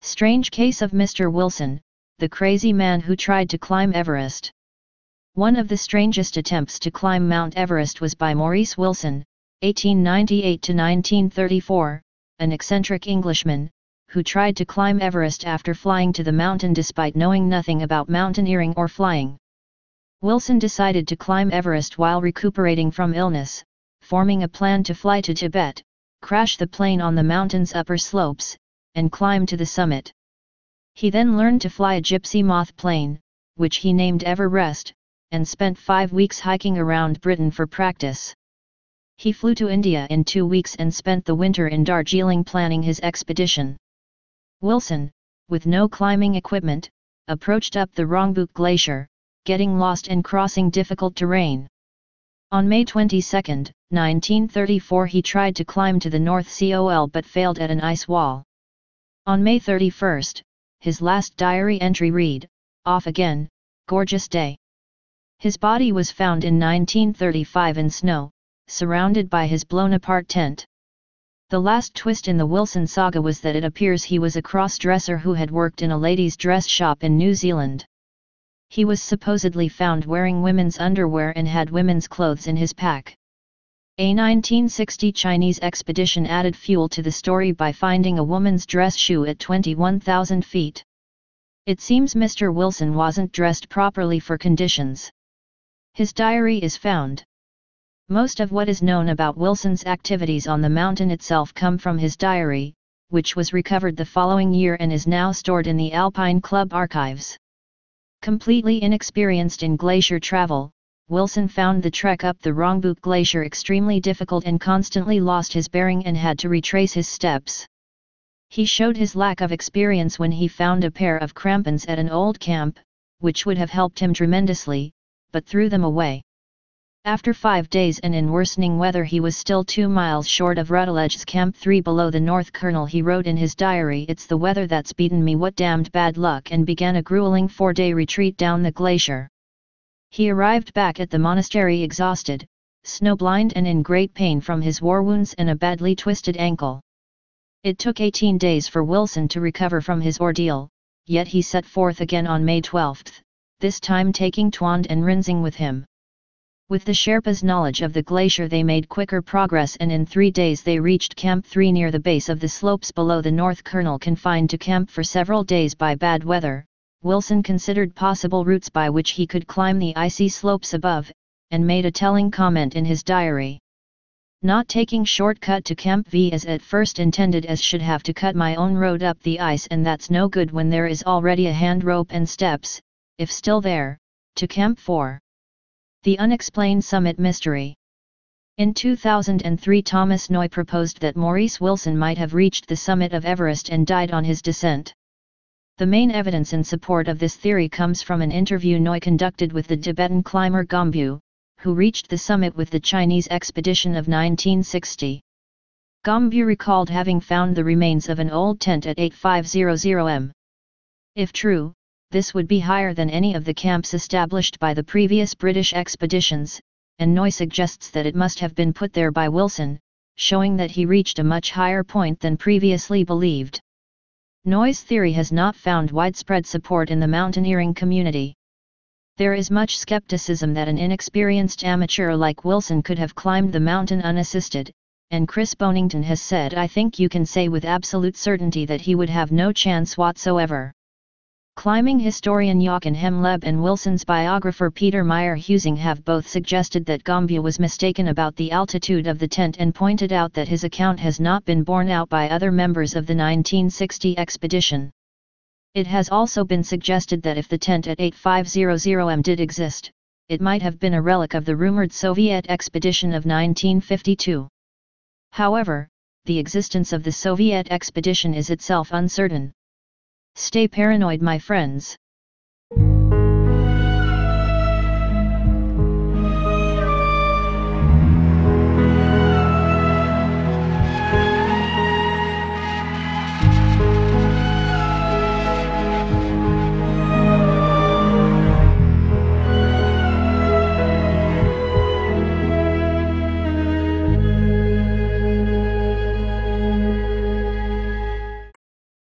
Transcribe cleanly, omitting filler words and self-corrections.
Strange case of Mr. Wilson, the crazy man who tried to climb Everest. One of the strangest attempts to climb Mount Everest was by Maurice Wilson, 1898 to 1934, an eccentric Englishman, who tried to climb Everest after flying to the mountain despite knowing nothing about mountaineering or flying. Wilson decided to climb Everest while recuperating from illness, forming a plan to fly to Tibet, crash the plane on the mountain's upper slopes, and climb to the summit. He then learned to fly a gypsy moth plane, which he named Everest, and spent 5 weeks hiking around Britain for practice. He flew to India in 2 weeks and spent the winter in Darjeeling planning his expedition. Wilson, with no climbing equipment, approached up the Rongbuk Glacier, getting lost and crossing difficult terrain. On May 22, 1934 he tried to climb to the North Col but failed at an ice wall. On May 31, his last diary entry read, "Off again, gorgeous day." His body was found in 1935 in snow, surrounded by his blown-apart tent. The last twist in the Wilson saga was that it appears he was a cross-dresser who had worked in a ladies' dress shop in New Zealand. He was supposedly found wearing women's underwear and had women's clothes in his pack. A 1960 Chinese expedition added fuel to the story by finding a woman's dress shoe at 21,000 feet. It seems Mr. Wilson wasn't dressed properly for conditions. His diary is found. Most of what is known about Wilson's activities on the mountain itself come from his diary, which was recovered the following year and is now stored in the Alpine Club archives. Completely inexperienced in glacier travel, Wilson found the trek up the Rongbuk Glacier extremely difficult and constantly lost his bearing and had to retrace his steps. He showed his lack of experience when he found a pair of crampons at an old camp, which would have helped him tremendously, but threw them away. After 5 days and in worsening weather he was still 2 miles short of Rutledge's Camp 3 below the North Colonel. He wrote in his diary, "It's the weather that's beaten me, what damned bad luck," and began a grueling 4-day retreat down the glacier. He arrived back at the monastery exhausted, snowblind and in great pain from his war wounds and a badly twisted ankle. It took 18 days for Wilson to recover from his ordeal, yet he set forth again on May 12, this time taking Tuan and Rinzing with him. With the Sherpas' knowledge of the glacier they made quicker progress and in 3 days they reached Camp 3 near the base of the slopes below the North Colonel. Confined to camp for several days by bad weather, Wilson considered possible routes by which he could climb the icy slopes above, and made a telling comment in his diary. "Not taking shortcut to Camp V as at first intended, as should have to cut my own road up the ice, and that's no good when there is already a hand rope and steps, if still there, to Camp 4. The unexplained summit mystery." In 2003 Thomas Noy proposed that Maurice Wilson might have reached the summit of Everest and died on his descent. The main evidence in support of this theory comes from an interview Noy conducted with the Tibetan climber Gombu, who reached the summit with the Chinese expedition of 1960. Gombu recalled having found the remains of an old tent at 8500 m. If true, this would be higher than any of the camps established by the previous British expeditions, and Noy suggests that it must have been put there by Wilson, showing that he reached a much higher point than previously believed. Noy's theory has not found widespread support in the mountaineering community. There is much skepticism that an inexperienced amateur like Wilson could have climbed the mountain unassisted, and Chris Bonington has said, "I think you can say with absolute certainty that he would have no chance whatsoever." Climbing historian Jochen Hemleb and Wilson's biographer Peter Meyer-Husing have both suggested that Gombu was mistaken about the altitude of the tent and pointed out that his account has not been borne out by other members of the 1960 expedition. It has also been suggested that if the tent at 8500 m did exist, it might have been a relic of the rumored Soviet expedition of 1952. However, the existence of the Soviet expedition is itself uncertain. Stay paranoid, my friends.